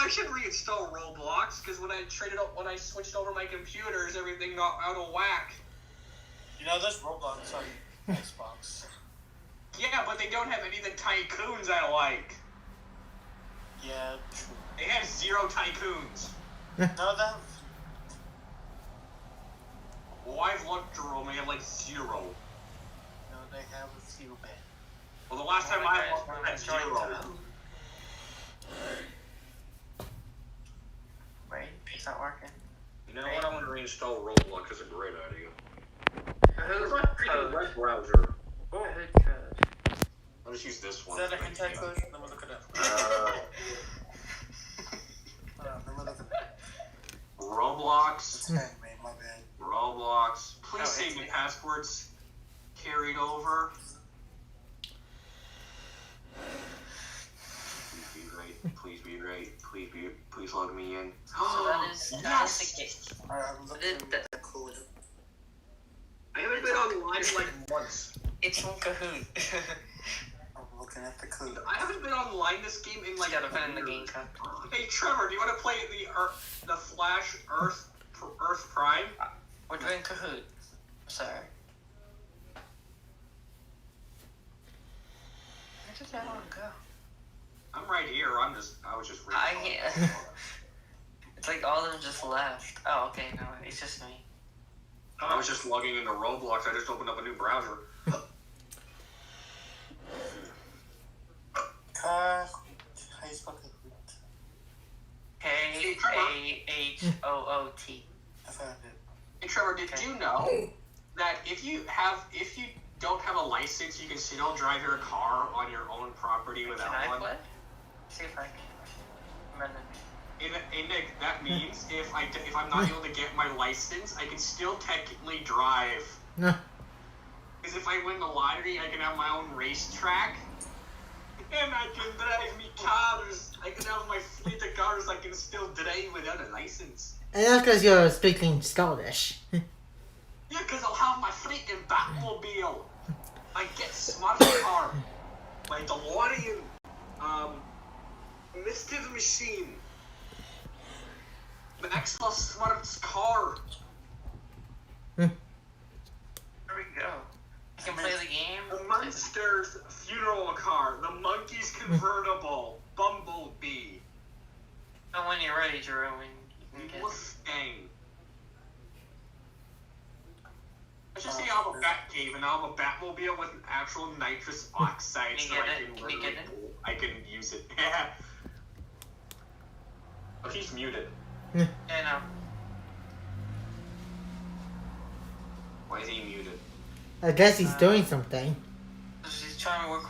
I should reinstall Roblox because when I switched over my computers, everything got out of whack. You know, there's Roblox on Xbox. Yeah, but they don't have any of the tycoons I like. Yeah, true. They have 0 tycoons. No, they have... Well, I've looked, Jerome, they have like 0. No, they have a few bad. Well, the last time I looked, they had 0. Wait, it's not working. You know what? I'm going to reinstall Roblox. It's a great idea. Where's my freaking web browser? Oh, hood code. I'll just use this one. Is that a hentai code? Let me look it up. Let me look it up. Roblox. It's handmade, my bad. Roblox. Please save me passwords. Carried over. Please be right. Please be right. Please log me in. So that is the case. Alright, I'm looking at the code. I haven't been online like once. It's in Kahoot. I'm looking at the code. I haven't been online this game in like. You gotta put in the game code. Hey Trevor, do you want to play the Flash Earth Prime? We're doing Kahoot. Sorry. Where did that one go? I'm right here. I was just reading. It's like all of them just left. Oh, okay, no, it's just me. I was just logging into Roblox. I just opened up a new browser. How you spell Kahoot? Kahoot. I found it. Hey Trevor, did you know that if you don't have a license, you can still drive your car on your own property without Can I one? play? See if I can. Hey Nick, that means if I'm not able to get my license, I can still technically drive. No. Because if I win the lottery, I can have my own racetrack, and I can drive me cars. I can have my fleet of cars I can still drive without a license. And that's because you're speaking Scottish. Yeah, because I'll have my freaking Batmobile. I get smart car. My DeLorean. Mr. the Machine. Maxwell Smart's car. There we go. You can play the game. The Munsters funeral car. The Monkey's convertible. Bumblebee. And when you're ready, Jerome, you can get it. Mustang. I should say I have a Batcave and I have a Batmobile with an actual nitrous oxide so I can use it. Oh, he's muted. Yeah, no. Why is he muted? I guess he's doing something. He's trying to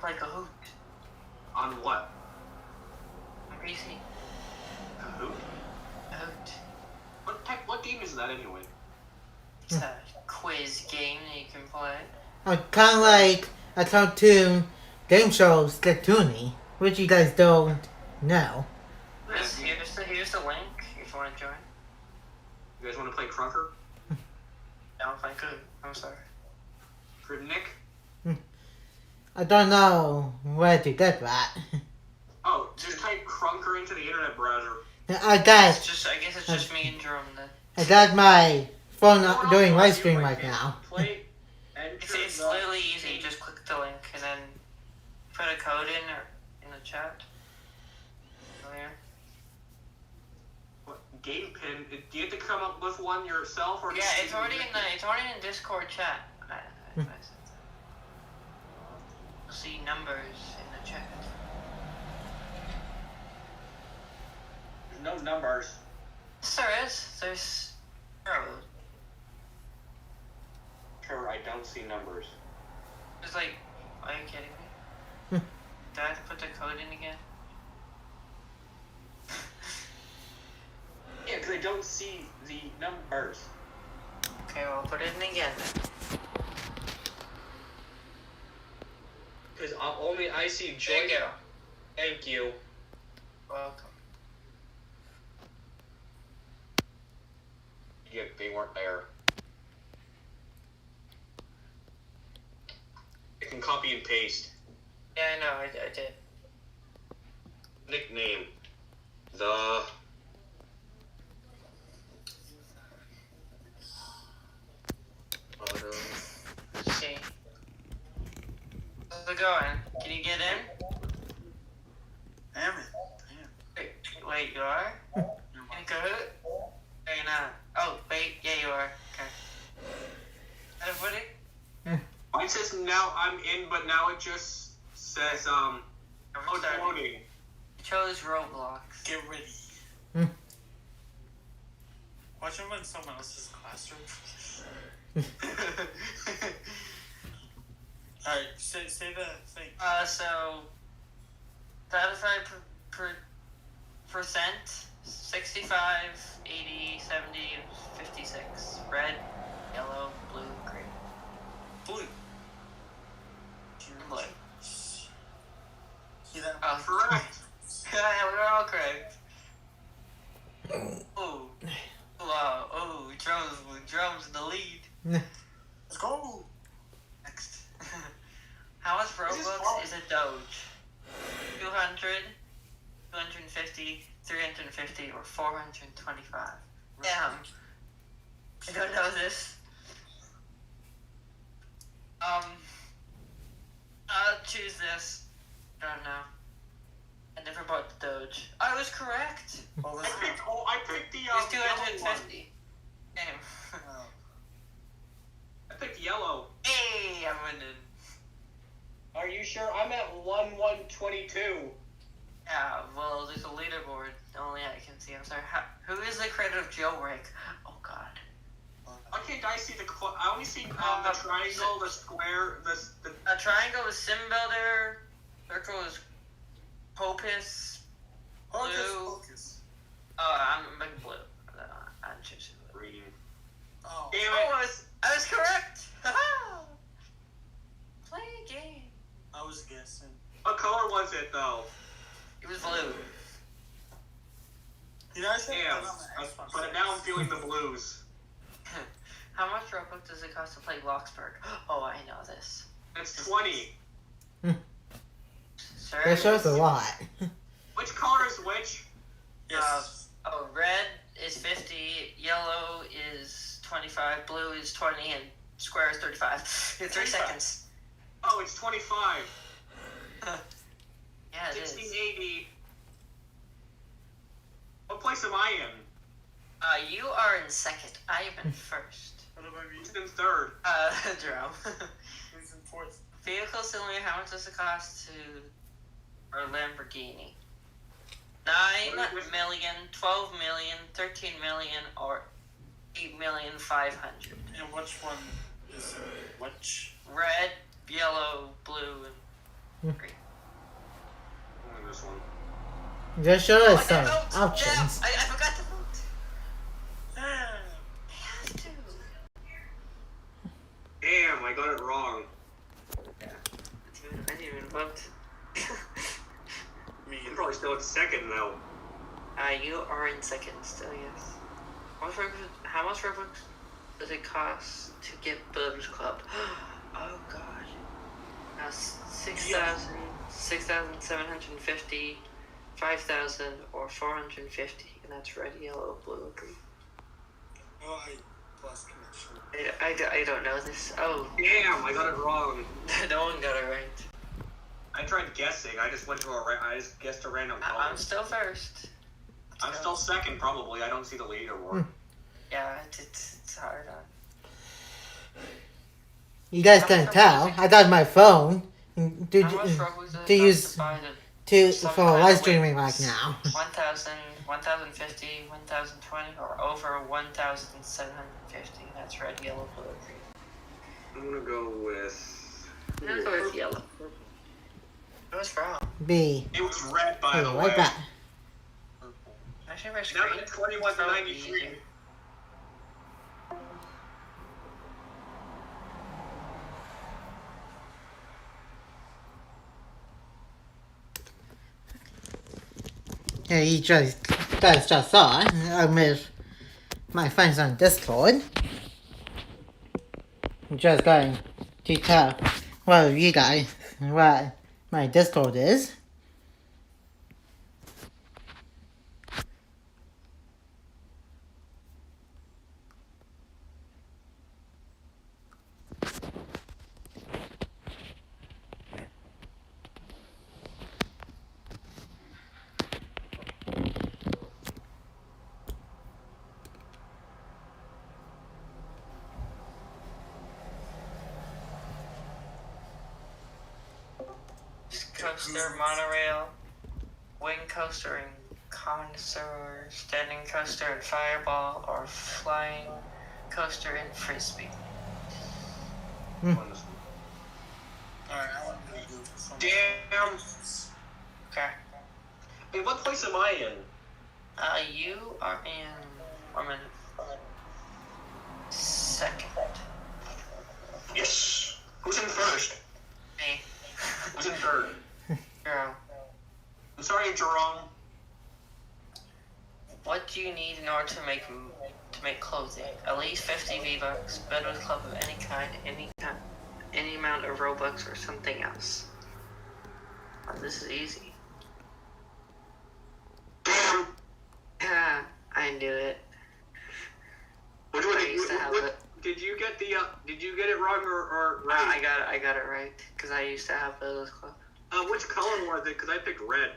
play Kahoot. On what? On PC. Kahoot? Kahoot. What game is that anyway? It's a quiz game that you can play. Kind of like a cartoon game show, Splatoony, which you guys don't know. Here's the link if you want to join. You guys want to play Crunker? No, if I could. I'm sorry. For Nick? I don't know where to get that. Oh, just type Crunker into the internet browser. I guess I guess it's just me and Jerome then. I got my phone doing live stream right now. Play. It's literally easy. You just click the link and then put a code in the chat. Oh yeah. Game pin. Do you have to come up with one yourself, or Yeah, it's already in Discord chat. You'll see numbers in the chat. There's no numbers. Yes, there is. There's arrows. Sure, I don't see numbers. It's like, are you kidding me? Do I have to put the code in again? Yeah, because I don't see the numbers. Okay, well, I'll put it in again. Because only I see joy. There you go. Thank you. Welcome. Yeah, they weren't there. I can copy and paste. Yeah, I know, I did. Nickname. The photo. Let's see. How's it going? Can you get in? Damn it. Damn. Wait, you are? Can you go? Or you're not? Oh, wait, yeah, you are. Okay. Everybody? Mine says now I'm in, but now it just says Are we oh, starting? loading. You chose Roblox. Get ready. Hmm. Watch them in someone else's classroom. Alright, say the thing. So, satisfied percent, 65, 80, 70, 56. Red, yellow, blue, green. Blue. Blue. See that? Oh, Correct. yeah, we were all correct. Ooh. Wow. Ooh, drums in the lead. Let's go. Next. How much Robux is a Doge? 200, 250, 350, or 425? Damn. I don't know this. I'll choose this. I don't know. I never bought the Doge. I was correct. What was I that? picked the It's yellow one. 250. Damn. Oh. I picked yellow. Hey, I'm winning. Are you sure? I'm at 1122. Yeah, well, there's a leaderboard. Only I can see. I'm sorry. Who is the creator of Jailbreak? Oh, God. Why can't I see the? I only see the triangle, the square, the. A triangle is Sim Builder. Circle is Popus. Blue. Focus. Oh, I'm big blue. I'm choosing blue. Green. Oh. Damn Oh, it! I was correct. Play a game. I was guessing. What color was it though? It was blue. You know, I should Damn. have done on the Xbox. But now I'm feeling the blues. How much Robux does it cost to play Bloxburg? Oh, I know this. It's 20. Sir? That shows a lot. Which color is which? Yes. Red is 50, yellow is 25, blue is 20, and square is 35. You have 3 seconds. Oh, it's 25. Yeah, it is. 1680. What place am I in? You are in second. I am in first. What about you? Who's in third? Jerome. Who's in fourth? Vehicle simulator, how much does it cost to or Lamborghini? 9 million, 12 million, 13 million, or 8,500,000. And which one is which? Red, yellow, blue, and green. Only this one. Just show Oh, us I some didn't vote. options. Damn, I forgot to vote. Ah. I have to. Damn, I got it wrong. I didn't even vote. Me. I'm probably still in second though. You are in second still, yes. How much Robux does it cost to get Builders Club? Oh god. 6,000, 6,750, 5,000, or 450, and that's red, yellow, blue, or green. Oh, I lost connection. I don't know this. Oh, Damn, I got it wrong. no one got it right. I tried guessing. I just went to I just guessed a random color. I'm still first. I'm still second, probably. I don't see the leaderboard. Yeah, it's hard on. You guys can't tell. I got my phone How much Robux does it to cost use to buy for live streaming right now. 1,000, 1,050, 1,020, or over 1,750. That's red, yellow, blue, or green. I'm gonna go with. I'm gonna go with yellow. I was wrong. B. It was red, by Hey, the way. right back. Actually, my Now screen. it's 21 to probably 93. easier. Yeah, you guys just saw. I made my friends on Discord. I'm just going to tell you guys what my Discord is. coaster, monorail, wing coaster and connoisseur, standing coaster and fireball, or flying coaster and frisbee. Alright, I want to do some. Damn. Okay. Hey, what place am I in? You are in. I'm in second. Yes. Who's in first? Me. Who's in third? Girl. I'm sorry, Jerome. What do you need in order to make clothing? At least 50 V-Bucks, better club of any kind, any amount of Robux or something else. Oh, this is easy. Damn. Yeah, I knew it. Which one did you get did you get it wrong or right? I got it right because I used to have those club. Which color was it? Because I picked red.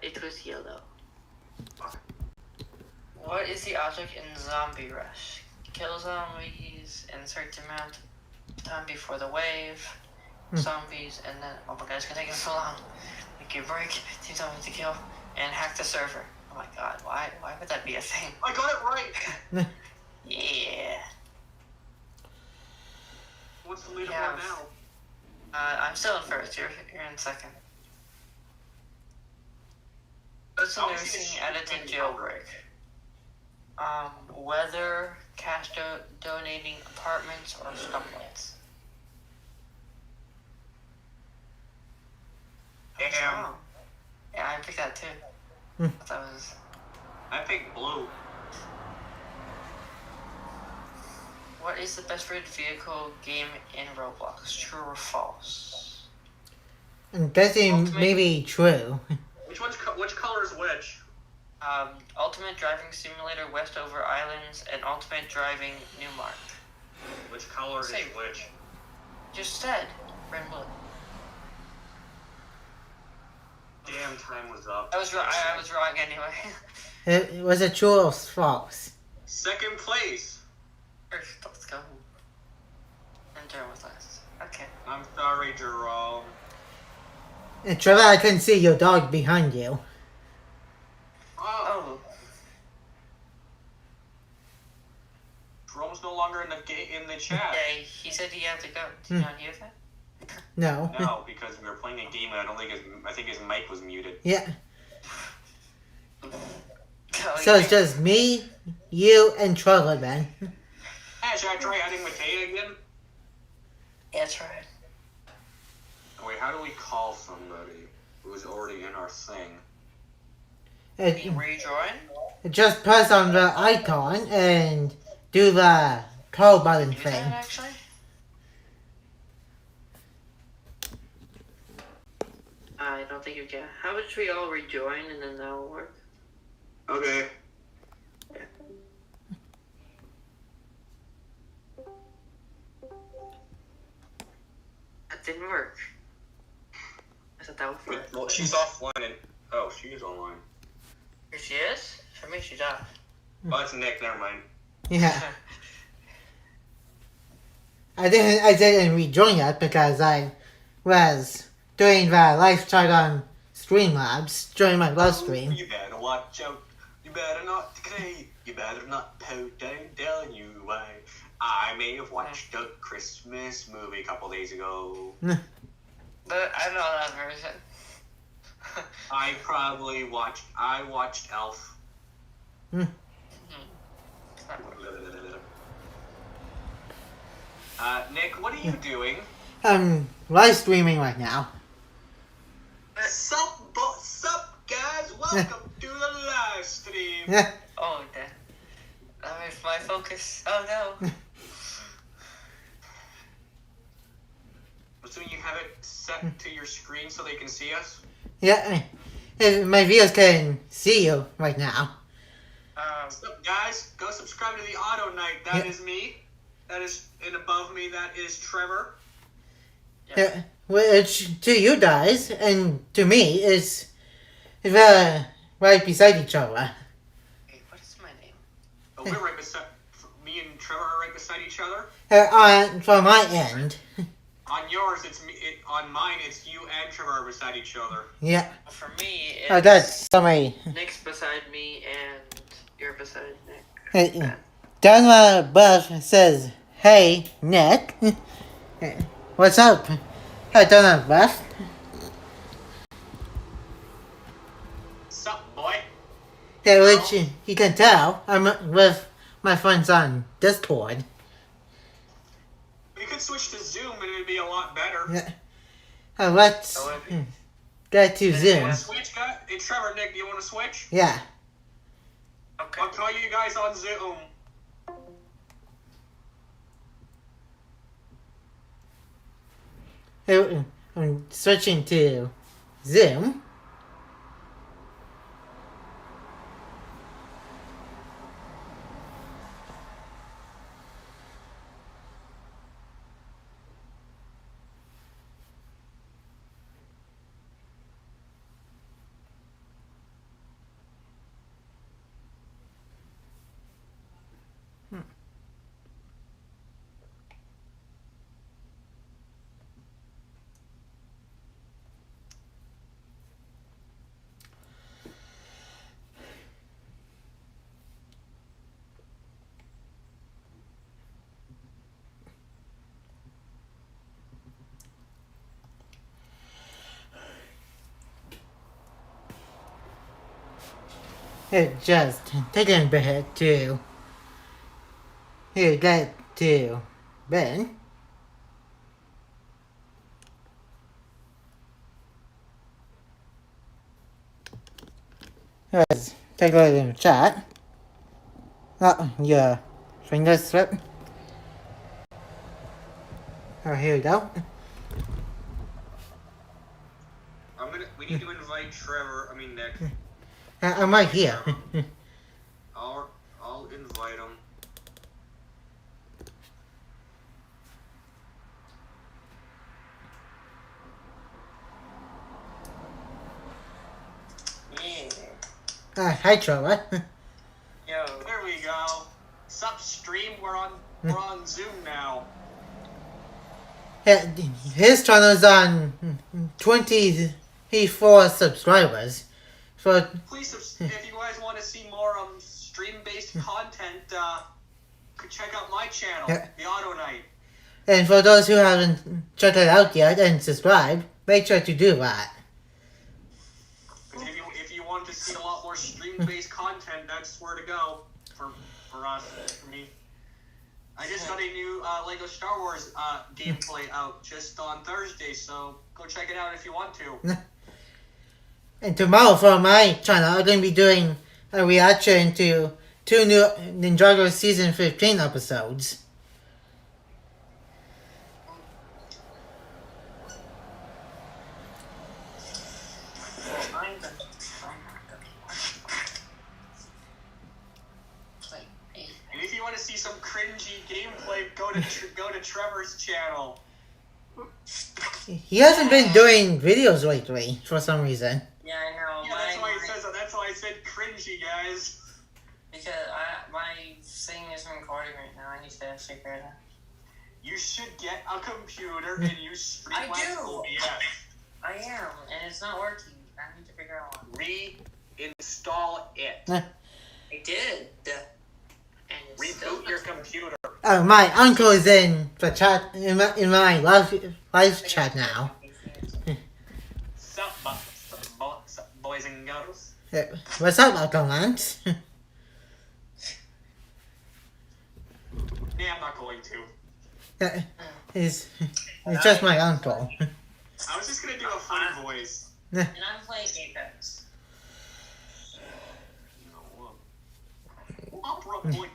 It was yellow. What is the object in Zombie Rush? Kill zombies in a certain amount of time before the wave. Zombies, and then oh my god, it's gonna take so long. Make a break, team zombies to kill, and hack the server. Oh my god, why would that be a thing? I got it right. Yeah. What's the leaderboard Yeah. now? I'm still in first. You're in second. What's the Oh, newest it's thing added to Jailbreak? Weather, cash donating apartments, or stoplights. Damn. Oh. Yeah, I picked that too. Hmm. That was. I picked blue. What is the best rated vehicle game in Roblox? True or false? I'm guessing Ultimate- maybe true. Which color is which? Ultimate Driving Simulator Westover Islands and Ultimate Driving Newmark. Which color is Say- which? Just said. Red and blue. Damn, time was up. I was wrong. I was wrong anyway. It was a true or false. Second place. First, let's go. And Jerome was last. Okay. I'm sorry, Jerome. And Trevor, I couldn't see your dog behind you. Oh, Oh. Jerome's no longer in the chat. Yeah, he said he had to go. Did you not hear that? No. No, because we were playing a game and I think his mic was muted. Yeah. Oh, So it's just me, you, and Trevor then. Hey, should I try adding Mateo again? Yeah, that's right. Oh, wait, how do we call somebody who's already in our thing? Can you rejoin? Just press on the icon and do the call button Do thing. that actually? I don't think you can. How about we all rejoin and then that'll work? Okay. That didn't work. I thought that would work. Well, she's offline and... Oh, she is online. Here she is? For me, she's off. Oh, it's Nick, never mind. Yeah. I didn't rejoin yet because I was doing the live chat on Streamlabs during my live stream. You better watch out. You better not decay. You better not pout. I'm telling you why. I may have watched a Christmas movie a couple days ago. But I don't know that version. I watched Elf. Nick, what are you doing? I'm live streaming right now. Sup, guys? Welcome to the live stream. Yeah. Oh, that. That was my focus. Oh no. So you have it set to your screen so they can see us? Yeah. My viewers can see you right now. Sup, guys? Go subscribe to the Auto Knight. That Yeah. is me. That is, and above me, that is Trevor. Yeah. Which to you guys and to me is right beside each other. Wait, what is my name? Oh, we're right beside, me and Trevor are right beside each other. From my end. On yours, it's me. On on mine, it's you and Trevor beside each other. Yeah. For me, Oh, it's that's somebody. Nick's beside me and you're beside Nick. Hey, down above says, "Hey, Nick. What's up?" Hi, down above. Sup, boy? Yeah, which you can tell I'm with my friends on Discord. We could switch to Zoom and it'd be a lot better. Yeah. Let's get to You Zoom. want to switch, guys? Hey, Trevor, Nick, do you want to switch? Yeah. Okay. I'll call you guys on Zoom. Hey, I'm switching to Zoom. It just taking a bit to get to Ben. Let's take a look in the chat. Oh, your finger slip. Oh, here we go. We need to invite Trevor. Nick. I'm right here. I'll invite him. Yeah. Hi, Trevor. Yo. There we go. Sup, stream? We're on Zoom now. Yeah, his channel's on 24 subscribers. So, Please, if you guys want to see more stream-based content, check out my channel, Yeah. The Auto Knight. and for those who haven't checked it out yet and subscribed, make sure to do that. If you want to see a lot more stream-based content, that's where to go for us, for me. I just got a new Lego Star Wars gameplay out just on Thursday, so go check it out if you want to. And tomorrow for my channel, I'm going to be doing a reaction to 2 new Ninjago Season 15 episodes. And if you want to see some cringy gameplay, go to Trevor's channel. He hasn't been doing videos lately for some reason. Yeah, I know. Yeah, that's why he says that. That's why I said cringy, guys. Because my thing isn't recording right now. I need to figure it out. You should get a computer and use Streamlabs I do. OBS. I am, and it's not working. I need to figure out what. Reinstall it. Uh, I did. And it's still Reboot your computer. My uncle is in the chat, in my live chat now. Sup, boys and girls? What's up, Uncle Lance? Yeah, I'm not going to. He's just my uncle. I was just gonna do a funny voice. And I'm playing Apex. I probably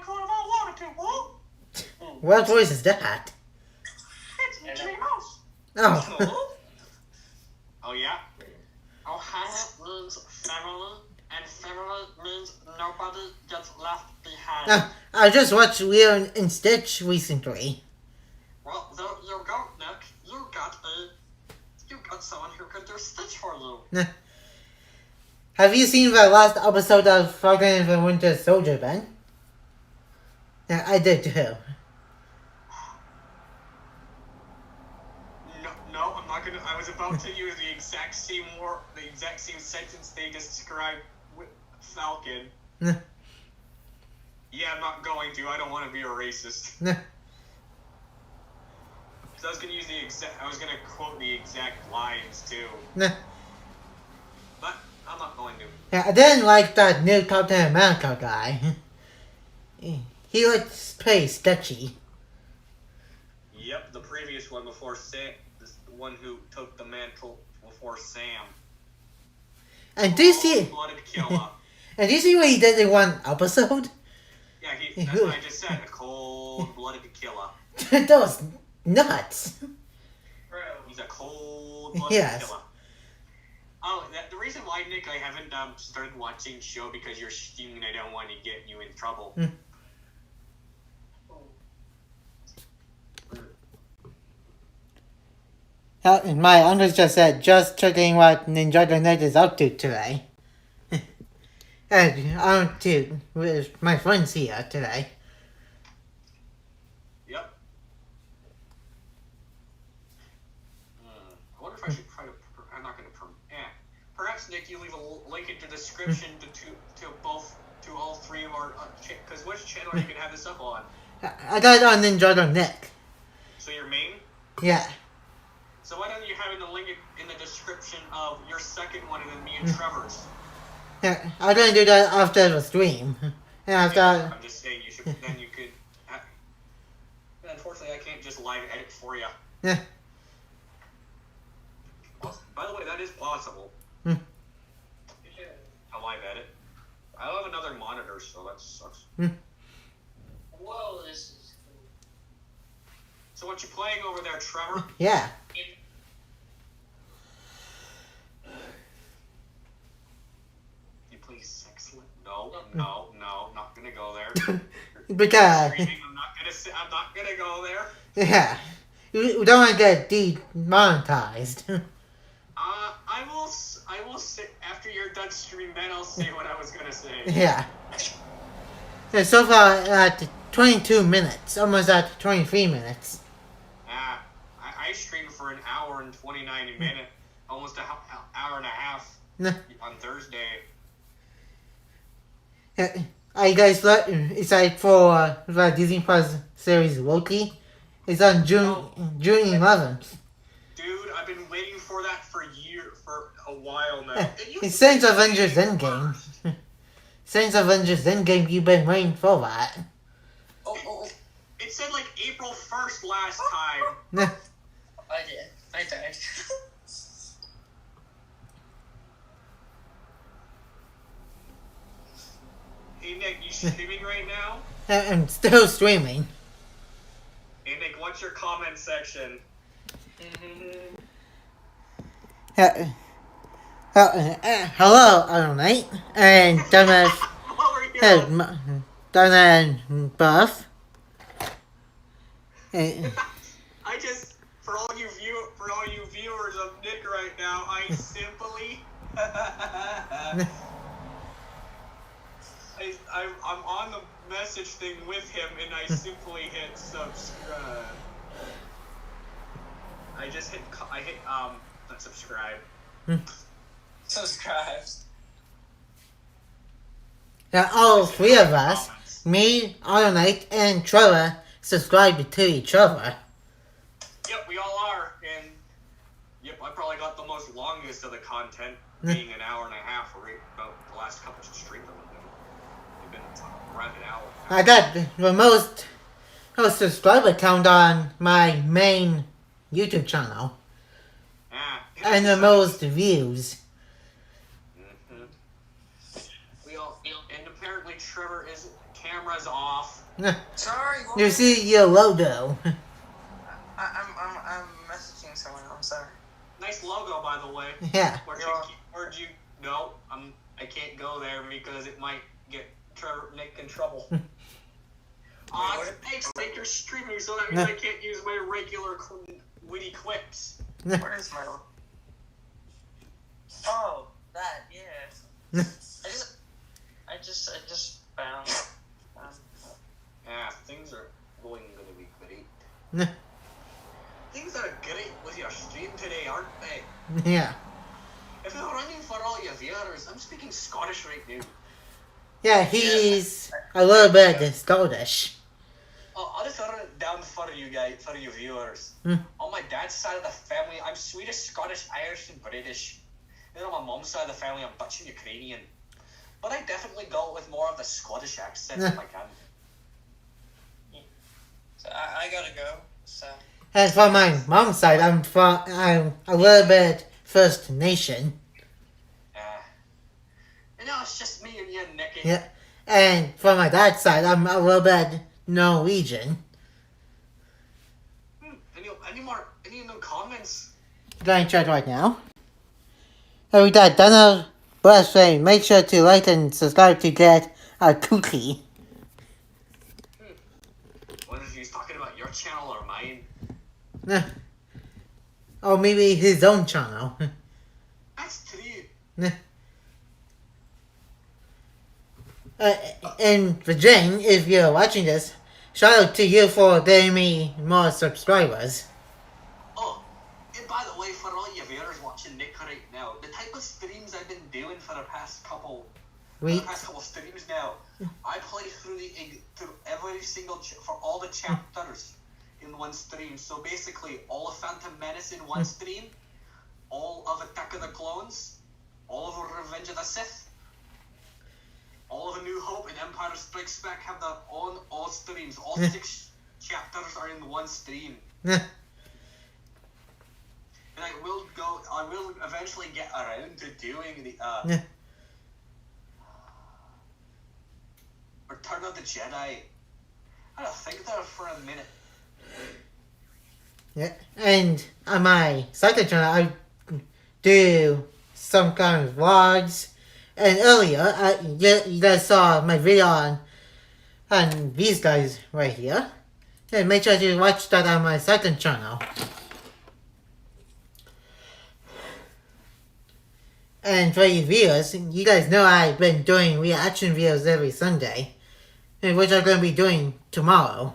could have wanted to, huh? What voice is that? It's Mickey Mouse. Oh, Oh, yeah? Ohana means family, and family means nobody gets left behind. I just watched Leo and Stitch recently. Well, there you go, Nick. You got someone who could do Stitch for you. Have you seen the last episode of Falcon and the Winter Soldier, Ben? Yeah, I did too. exact same sentence they described with Falcon. Nah. Yeah, I'm not going to. I don't want to be a racist. Nah. Because I was gonna quote the exact lines too. Nah. But I'm not going to. Yeah, I didn't like that new Captain America guy. He looks pretty sketchy. Yep, the previous one before Sam, the one who took the mantle before Sam. And do you see? Blooded killer. And do you see what he did in one episode? Yeah, that's what I just said. A cold-blooded killer. That was nuts. Bro. He's a cold-blooded Yes. killer. Oh, the reason why, Nick, I haven't started watching the show because you're streaming. I don't want to get you in trouble. And my uncle just said, just checking what Ninjago Nick is up to today. And I'm too, with my friends here today. Yep. I wonder if I should try to. I'm not going to. Perhaps, Nick, you leave a link in the description to all three of our. Because which channel are you going to have this up on? I got it on Ninjago Nick. So your main? Yeah. So why don't you have the link in the description of your second one and then me and Trevor's? Yeah, I'm gonna do that after the stream. And after. I'm just saying you should. Then you could. Unfortunately, I can't just live edit for you. Yeah. By the way, that is possible. Hmm. A live edit. I don't have another monitor, so that sucks. Whoa, this is cool. So what you playing over there, Trevor? Yeah. You play Sex Lit? No, not gonna go there. Because. Streaming, I'm not gonna go there. Yeah. We don't want to get demonetized. I will say after you're done streaming. Then I'll say what I was gonna say. Yeah. Yeah, so far at 22 minutes, almost at 23 minutes. I streamed for an hour and 29 minutes, almost an hour and a half Nah. on Thursday. Yeah, I guys excited for the Disney Plus series Loki? It's on June 11th. Dude, I've been waiting for that for a while now. It's since Avengers Endgame. Since Avengers Endgame, you've been waiting for that. Oh. It said like April 1st last time. Nah. I did. I died. Hey Nick, you streaming right now? I'm still streaming. Hey Nick, what's your comment section? Hello, Alright. And Dumbass. Donna Buff. I just, for all you viewers of Nick right now, I simply, I'm on the message thing with him, and I simply hit subscribe. I hit not subscribe. Subscribe. Now all three of us, me, Alright, and Trevor, subscribe to each other. Yep, we all are, and yep, I probably got the most longest of the content, being an hour and a half for about the last couple of streams of them. They've been around an hour. I got the most subscriber count on my main YouTube channel. And the most views. And apparently Trevor camera's off. Sorry. You see your logo. I'm messaging someone. I'm sorry. Nice logo, by the way. Yeah. Where'd you? No, I can't go there because it might get Nick in trouble. Thanks, Nick. You're streaming, so that means I can't use my regular witty quips. Where is my? Oh, that yeah. I just found. Things are going to be great. Things are great with your stream today, aren't they? Yeah. viewers. I'm speaking Scottish right now. Yeah, he's a little bit Scottish. Oh, I'll just run it down for you guys, for you viewers. On my dad's side of the family, I'm Swedish, Scottish, Irish, and British. And on my mom's side of the family, I'm Dutch and Ukrainian. But I definitely go with more of the Scottish accent if I can. So I gotta go. So. And for my mom's side, I'm a little bit First Nation. It's just me and you, Nicky. Yeah. And for my dad's side, I'm a little bit Norwegian. Any new comments? Going to chat right now. And with that, Donald birthday, make sure to like and subscribe to get a cookie. Wonder if he's talking about your channel or mine. Or maybe his own channel. That's true. And for Jane, if you're watching this, shout out to you for getting me more subscribers. Oh, and by the way, for all you viewers watching Nick right now, the type of streams I've been doing for the past couple streams now, I play through every single for all the chapters in one stream. So basically, all of Phantom Menace in one stream, all of Attack of the Clones, all of Revenge of the Sith, all of A New Hope and Empire Strikes Back have their own all streams. All 6 chapters are in one stream. And I will eventually get around to doing the Return of the Jedi. I had to think there for a minute. Yeah, and on my second channel, I do some kind of vlogs. And earlier, you guys saw my video on these guys right here. And make sure to watch that on my second channel. And for you viewers, you guys know I've been doing reaction videos every Sunday. Which I'm going to be doing tomorrow.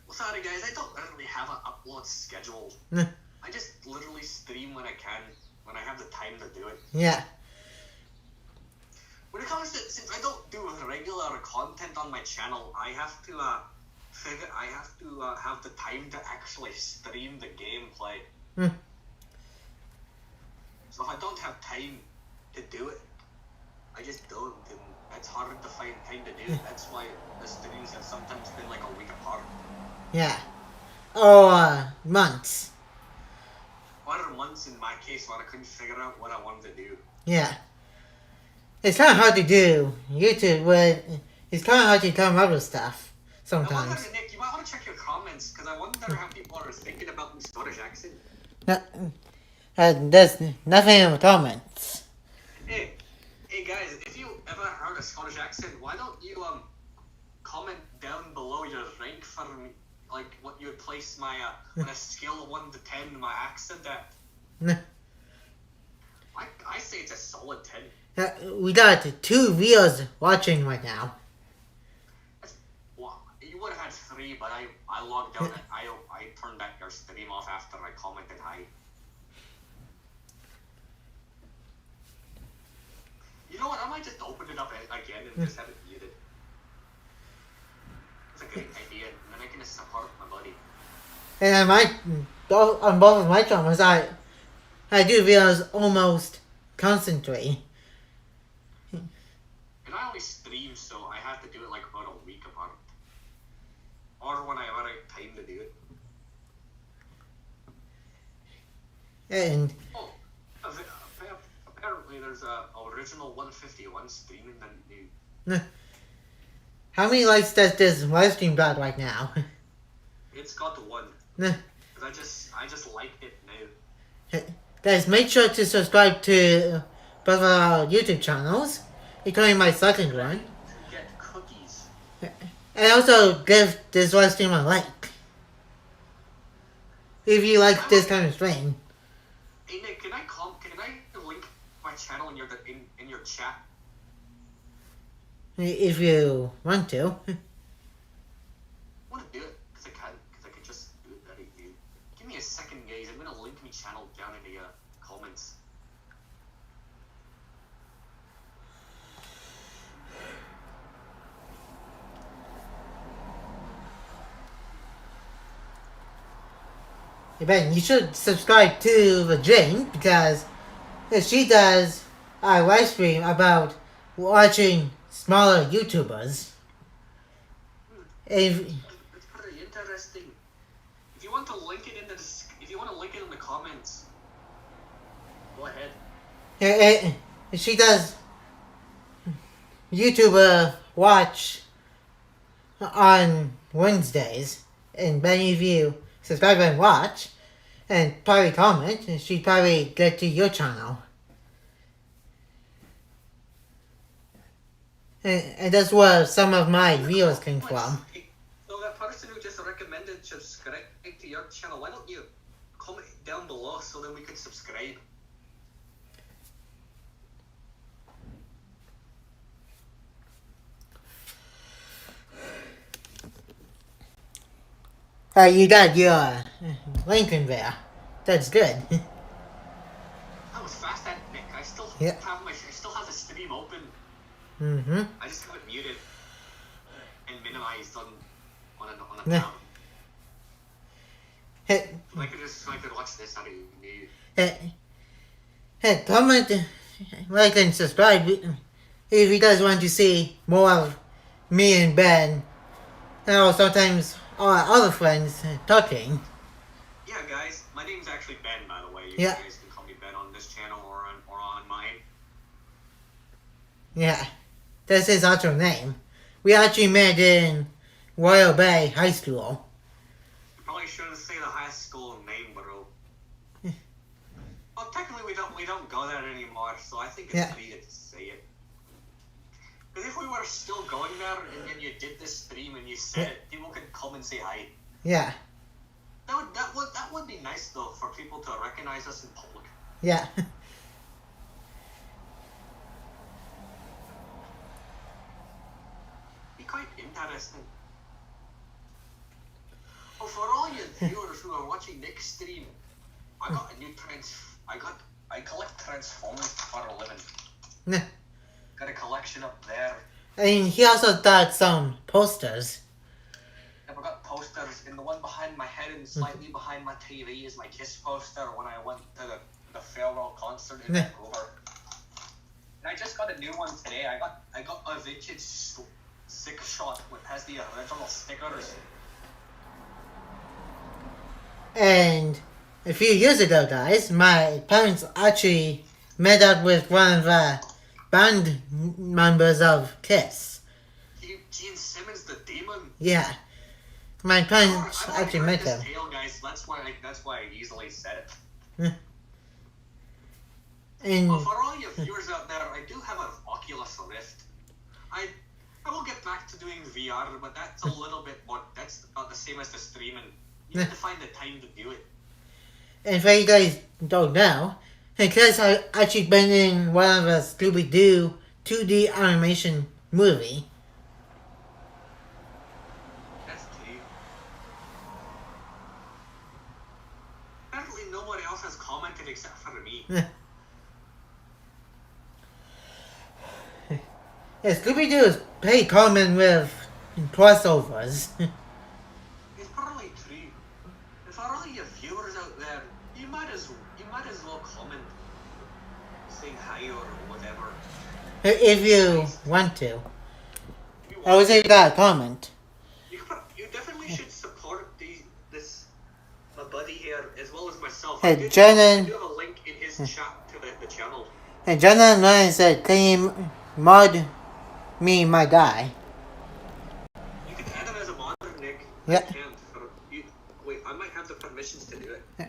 Well, sorry guys, I don't literally have an upload schedule. I just literally stream when I can, when I have the time to do it. Yeah. When it comes to, since I don't do regular content on my channel, I have to have the time to actually stream the gameplay. So if I don't have time to do it, I just don't, and it's hard to find time to do it. That's why the streams have sometimes been like a week apart. Yeah. Or months. Or months in my case when I couldn't figure out what I wanted to do. Yeah. It's kind of hard to do YouTube, but it's kind of hard to come up with stuff sometimes. I wonder, Nick, you might want to check your comments, because I wonder how people are thinking about my Scottish accent. No, there's nothing in the comments. Hey guys, if you ever heard a Scottish accent, why don't you comment down below your rank for me, like what you would place my on a scale of 1 to 10 my accent at? I say it's a solid 10. We got 2 viewers watching right now. Well, you would have had 3, but I logged out. I turned back your stream off after I commented hi. You know what? I might just open it up again and just have it muted. It's a great idea, and then I can just support my buddy. And on both of my channels, I do videos almost constantly. And I only stream, so I have to do it like about a week apart. Or when I have time to do it. And apparently there's a original 151 streaming the new. How many likes does this live stream got right now? It's got 1. I just liked it now. Guys, make sure to subscribe to both of our YouTube channels, including my second one. To get cookies. And also give this live stream a like. If you like this kind of stream. Hey Nick, can I link my channel in your chat? If you want to. I want to do it because I can just do it very easy. Give me a second, guys. I'm gonna link my channel down in the comments. Ben, you should subscribe to the Jane because she does a live stream about watching smaller YouTubers. If, It's pretty interesting. If you want to link it in the comments, go ahead. she does YouTuber watch on Wednesdays, and many of you subscribe and watch, and probably comment, and she'd probably get to your channel. And that's where some of my videos came from. So that person who just recommended subscribe to your channel, why don't you comment down below so that we could subscribe? You got your link in there. That's good. That was fast, that Nick. I still Yeah. have the stream open. Mm-hmm. I just have it muted and minimized on a Yeah. tab. Hey, I could watch this out of you. hey, comment, like, and subscribe if you guys want to see more of me and Ben, or sometimes our other friends talking. Yeah, guys, my name's actually Ben, by the way. You Yeah. guys can call me Ben on this channel or on mine. Yeah, that's his actual name. We actually met in Royal Bay High School. You probably shouldn't say the high school name, bro. Well, technically we don't go there anymore, so I think it's Yeah. pretty good to say it. Because if we were still going there and then you did this stream and you said it, people could come and say hi. Yeah, That would be nice though for people to recognize us in public. yeah. Be quite interesting. Oh, for all you viewers who are watching Nick's stream, I got a new I collect Transformers for a living. Got a collection up there. And he also got some posters. I've got posters, and the one behind my head and slightly behind my TV is my Kiss poster when I went to the farewell concert in Vancouver. And I just got a new one today. I got a vintage 6-shot which has the original stickers. And a few years ago, guys, my parents actually met up with one of the band members of Kiss. Gene Simmons, the demon. Yeah. My parents I've actually heard met this him. tale, guys. That's why I easily said it. And Well, for all you viewers out there, I do have an Oculus Rift. I will get back to doing VR, but that's a little bit more. That's not the same as the streaming. You have to find the time to do it. and for you guys don't know, because I actually been in one of the Scooby-Doo 2D animation movie. That's key. Apparently, nobody else has commented except for me. Yeah, Scooby-Doo is pretty common with crossovers. It's probably true. And for all you viewers out there, you might as well comment, saying hi or whatever. If you want to. If you I would want. say you got a comment. You definitely should support my buddy here as well as myself. Hey, I do Jenna. have a link in his chat to the channel. And Jenna Ryan said, can you mod me, my guy? You can add him as a modder, Nick. Yeah. I can't. Wait, I might have the permissions to do it.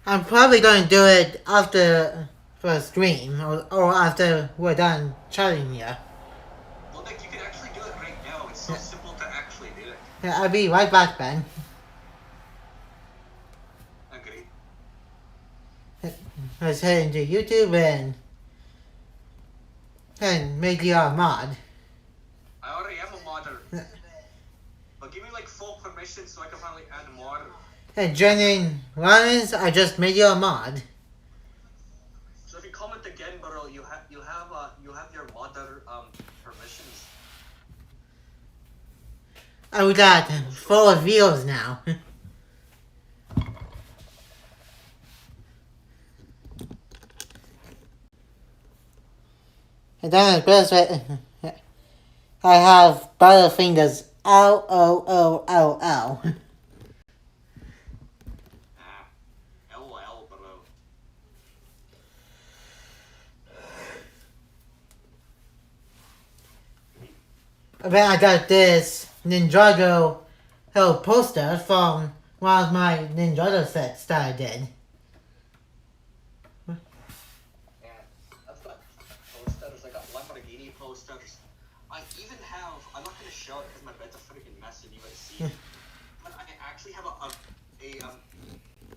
I'm probably going to do it after the stream, or after we're done chatting here. Well, Nick, you can actually do it right now. It's so simple to actually do it. Yeah, I'll be right back, Ben. Agree. Let's head into YouTube and make you a mod. I already am a modder. But give me like full permission so I can finally add more. And Jenny Lawrence, I just made you a mod. So if you comment again, bro, you have your modder permissions. I got 4 views now. And then I have Butterfingers. Ow, oh, oh, ow, ow. LOL, bro. Then I got this Ninjago poster from one of my Ninjago sets that I did. Yeah, I've got posters. I got Lamborghini posters. I even have. I'm not gonna show it because my bed's a freaking mess and you gotta see it. But I actually have a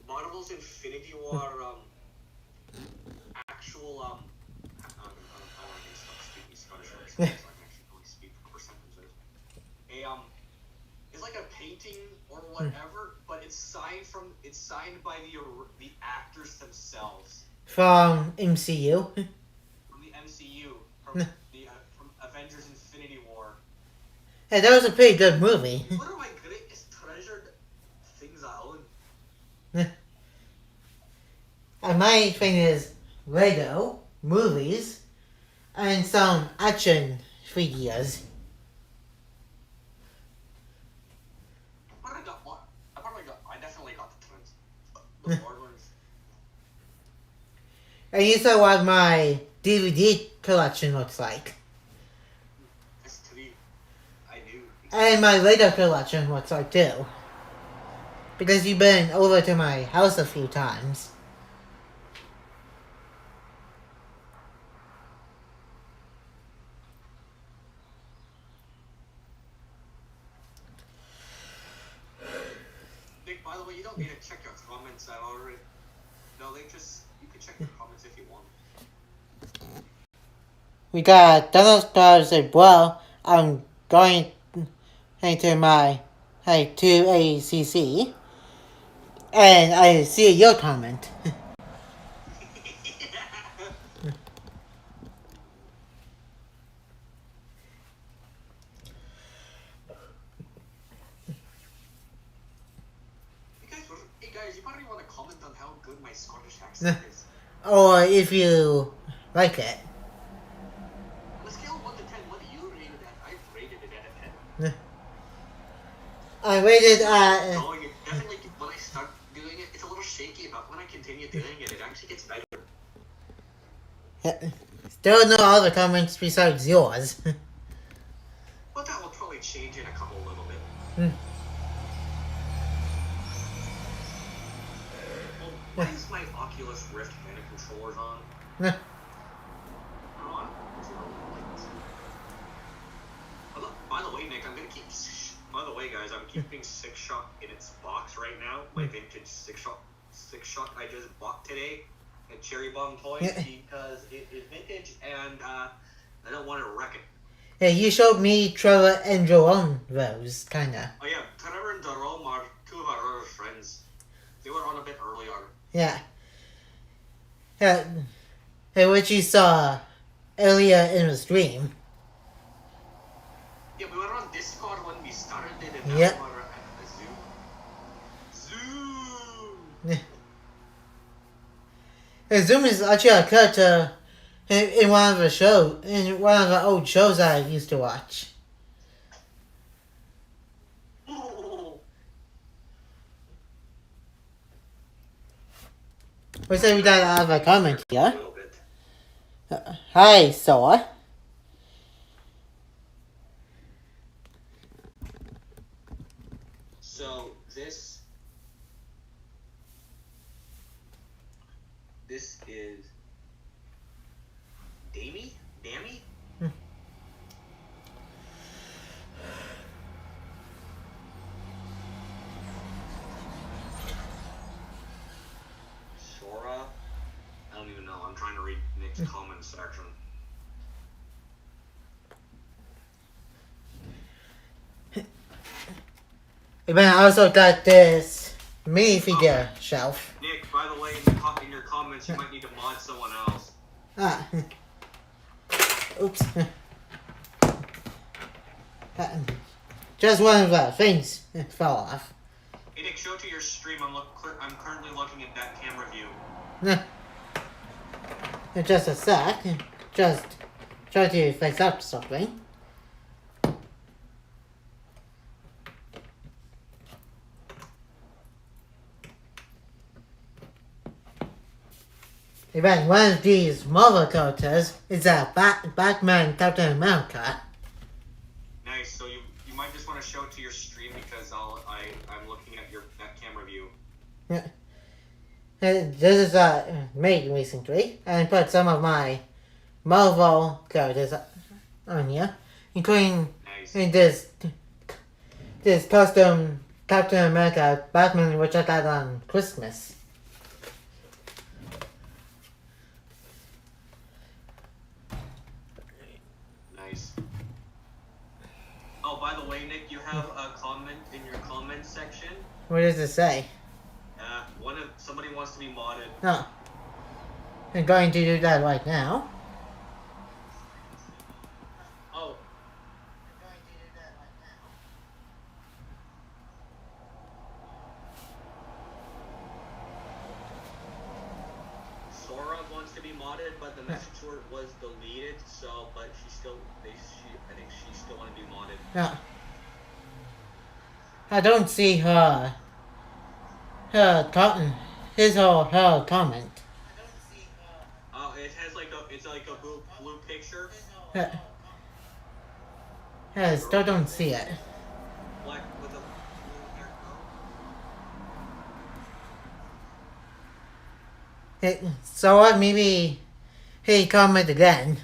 Marvel's Infinity War actual I don't want to stop speaking Scottish words, so I can actually only speak proper sentences. It's like a painting or whatever, but it's signed by the actors themselves. From MCU. From the MCU, from Avengers Infinity War. Hey, that was a pretty good movie. One of my greatest treasured things I own. And my thing is Lego, movies, and some action figures. I definitely got the twins. The board ones. And you saw what my DVD collection looks like. That's three. I knew. And my Lego collection looks like too. Because you've been over to my house a few times. Nick, by the way, you don't need to check your comments out already. No, you can check your comments if you want. We got Donald Stars as well. I'm going into my to ACC. And I see your comment. Hey guys, you probably want to comment on how good my Scottish accent is. Or if you like it. On a scale of 1 to 10, what do you rate it at? I've rated it at a 10. I rated Definitely, when I start doing it, it's a little shaky, but when I continue doing it, it actually gets better. Still no other comments besides yours. But that will probably change in a couple little bit. Why is my Oculus Rift hand controllers on? On? By the way, Nick, by the way, guys, I'm keeping Six Shot in its box right now. My vintage Six Shot I just bought today at Cherry Bomb Toys because it is vintage and I don't want to wreck it. Yeah, you showed me Trevor and Jerome those, kinda. Oh yeah, Trevor and Jerome are two of our other friends. They were on a bit earlier. Yeah. Which you saw earlier in the stream. Yeah, we were on Discord when we started it, and now Yep. we were at Zoom. Zoom is actually a character in one of the old shows I used to watch. We say we got out of a comment A here. little bit. Hi, Sora. So this is Dammy? Sora? I don't even know. I'm trying to read Nick's comment section. And then I also got this minifigure shelf. Nick, by the way, in your comments, you might need to mod someone else. Oops. Just one of the things fell off. Hey Nick, show to your stream. I'm currently looking at that camera view. Just a sec. Just try to fix up something. Even one of these Marvel characters is a Batman Captain America. Nice. So you might just want to show it to your stream because I'm looking at that camera view. Yeah. This is made recently, and put some of my Marvel characters on here, including Nice. this custom Captain America Batman, which I got on Christmas. Nice. Oh, by the way, Nick, you have a comment in your comment section. What does it say? Somebody wants to be modded. Oh. I'm going to do that right now. Oh. Sora wants to be modded, but the message was deleted. So, but I think she still want to be modded. No. I don't see her comment. Oh, it's like a blue picture. Yeah, I still don't see it. Black with a blue haircut. So what? Maybe he comment again.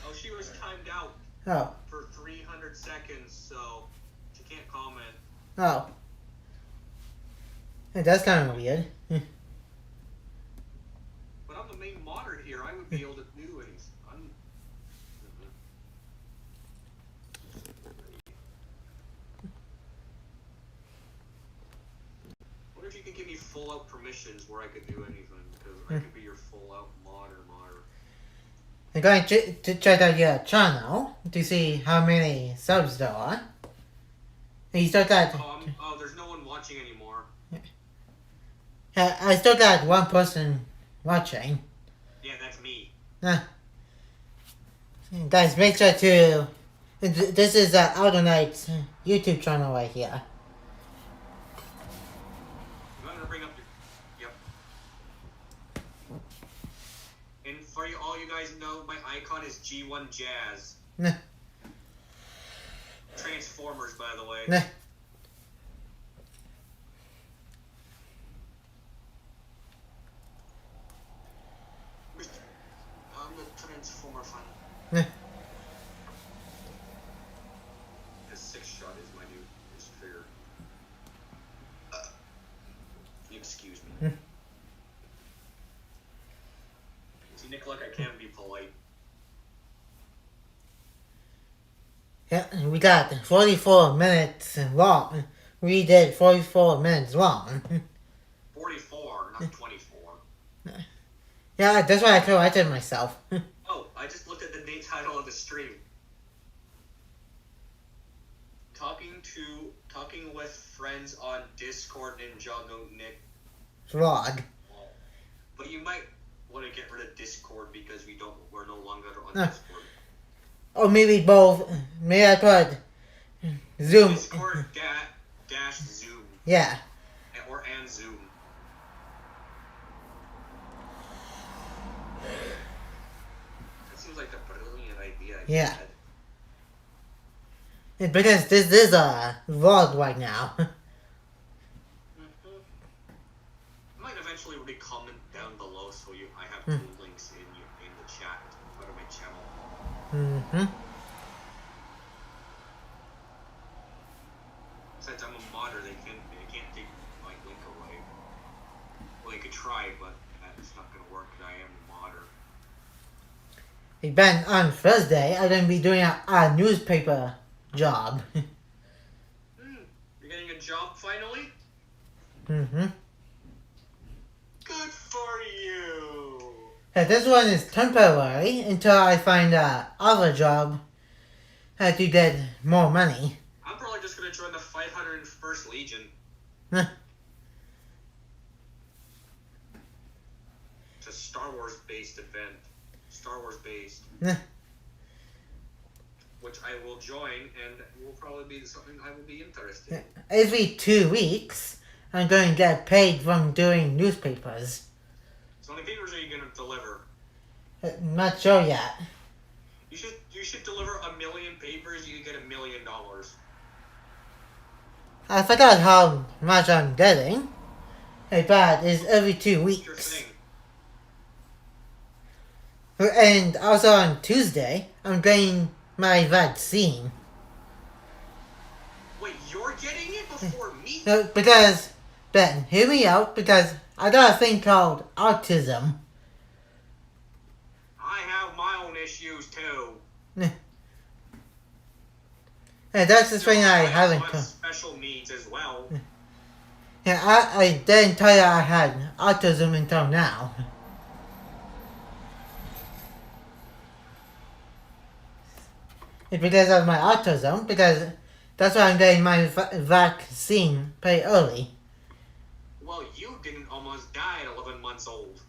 Oh, she was timed out Oh. for 300 seconds, so she can't comment. Oh. Yeah, that's kind of weird. But I'm the main modder here. I would be able to do it. What if you could give me full out permissions where I could do anything? Because I could be your full out modder. I'm going to check out your channel to see how many subs there are. You still got. Oh, there's no one watching anymore. I still got one person watching. Yeah, that's me. Guys, make sure to. This is Aldonite's YouTube channel right here. You want to bring up your. Yep. And for all you guys know, my icon is G1 Jazz. Transformers, by the way. I'm the Transformer fan. His 6-shot is my new trigger. Excuse me. See, Nick, look, I can be polite. Yeah, we got 44 minutes long. We did 44 minutes long. 44, not 24. Yeah, that's why I corrected myself. Oh, I just looked at the main title of the stream. Talking with friends on Discord, Ninjago Nick. Vlog. But you might want to get rid of Discord because we're no longer on Discord. Or maybe both. Maybe I put Zoom. Discord dash Zoom. Yeah. And Zoom. That seems like a brilliant idea. Yeah. Because this is a vlog right now. I might eventually comment down below so I have 2 links in the chat out of my channel. Since I'm a modder, they can't take my link away. Well, they could try, but it's not gonna work. I am a modder. Ben, on Thursday, I'm gonna be doing a newspaper job. You're getting a job finally? Mm-hmm. Good for you. This one is temporary until I find a other job to get more money. I'm probably just gonna join the 501st Legion. based event, Star Wars based, Nah. which I will join, and will probably be something I will be interested in. Every 2 weeks, I'm going to get paid from doing newspapers. So how many papers are you going to deliver? Not sure yet. You should deliver 1 million papers, you get $1 million. I forgot how much I'm getting. But it's every 2 What's your weeks. thing? And also on Tuesday, I'm getting my vaccine. Wait, you're getting it before me? Because, Ben, hear me out, because I got a thing called autism. I have my own issues too. And that's the thing I haven't have told. special needs as well. Yeah, I didn't tell you I had autism until now. It's because of my autism, because that's why I'm getting my vaccine pretty early. Well, you didn't almost die at 11 months old.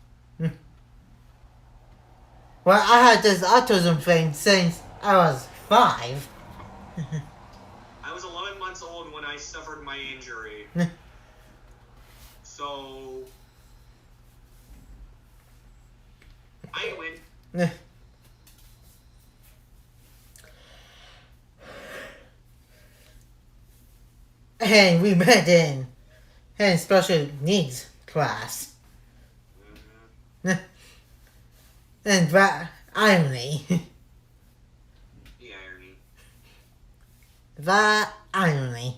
Well, I had this autism thing since I was 5. I was 11 months old when I suffered my injury. So I win. And we met in special needs class. Mm-hmm. And that irony. The irony. That irony.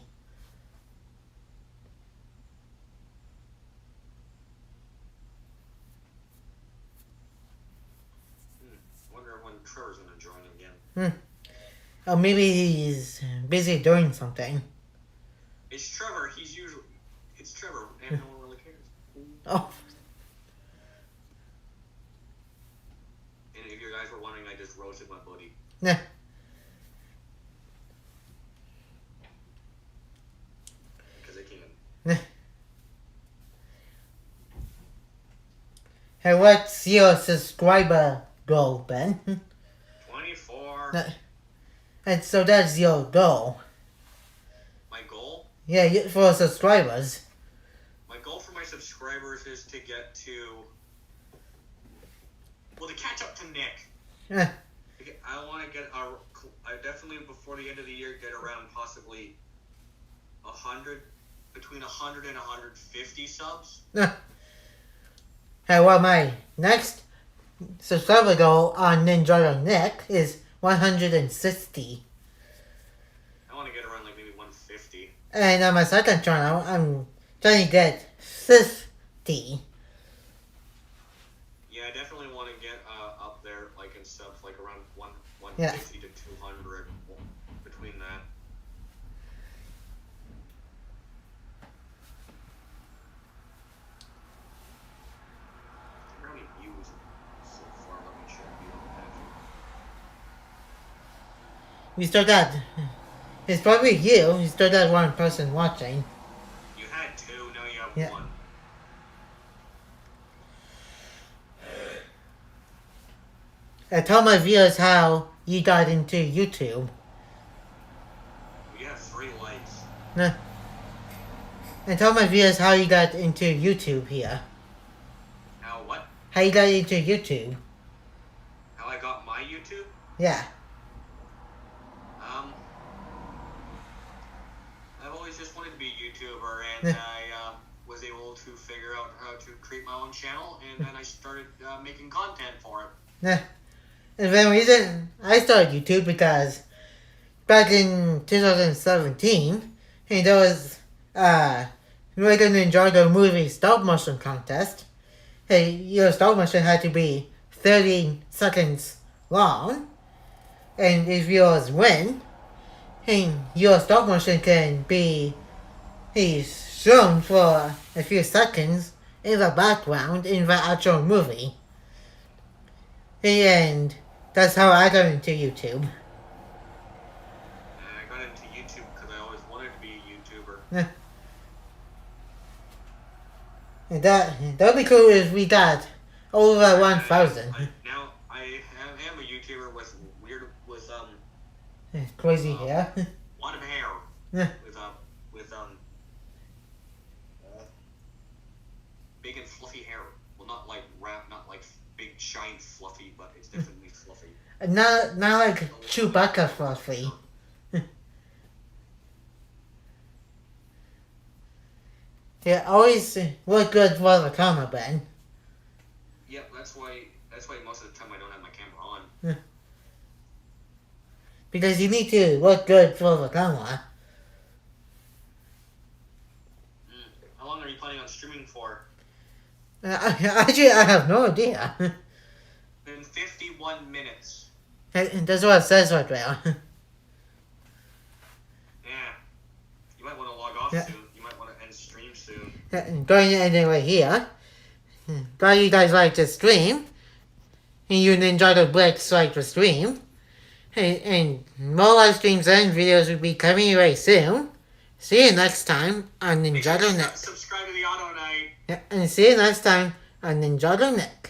Wonder when Trevor's gonna join again. Or maybe he's busy doing something. It's Trevor. It's Trevor, and no one really cares. Oh, And if you guys were wondering, I just roasted my buddy. nah. Because I can. Hey, what's your subscriber goal, Ben? 24. And so that's your goal. My goal? Yeah, for subscribers. My goal for my subscribers is to get to... Well, to catch up to Nick. Eh, I want to get... I definitely, before the end of the year, get around possibly 100... Between 100 and 150 subs. Hey, well, my next subscriber goal on Ninjago Nick is 160. I want to get around like maybe 150. And on my second channel, I'm trying to get 50. Yeah, I definitely want to get up there, like in subs, like around 150 to 200, between that. How many views so far? Let me check. We don't have We still got... It's probably you. You still got one person watching. You had 2, now you have Yeah. 1. I tell my viewers how you got into YouTube. You have 3 likes. Nah. And tell my viewers how you got into YouTube here. How what? How you got into YouTube. How I got my YouTube? Yeah. I've always just wanted to be a YouTuber, and I was able to figure out how to create my own channel, and then I started making content for it. Nah. And the reason I started YouTube because back in 2017, hey, there was like an Ninjago movie stop motion contest. Hey, your stop motion had to be 30 seconds long, and if yours win, hey, your stop motion can be shown for a few seconds in the background in the actual movie. And that's how I got into YouTube. And I got into YouTube because I always wanted to be a YouTuber. And that'd be cool if we got Over 1,000. Now I am a YouTuber with Crazy hair. a lot of hair. Yeah. With big and fluffy hair. Well, not like big giant fluffy, but it's definitely fluffy. Not like Chewbacca fluffy. Yeah, always look good for the camera, Ben. Yeah, that's why most of the time I don't have my camera on. Because you need to look good for the camera. How long are you planning on streaming for? Actually, I have no idea. Been 51 minutes. That's what it says right there. Yeah. You might want to log off Yeah. soon. You might want to end stream soon. Going to end it right here. Glad you guys like the stream. And you enjoy the breaks like the stream. And more live streams and videos will be coming very soon. See you next time on Make sure Ninjago to Nick. subscribe to the Auto Night. Yeah, and see you next time on Ninjago Nick.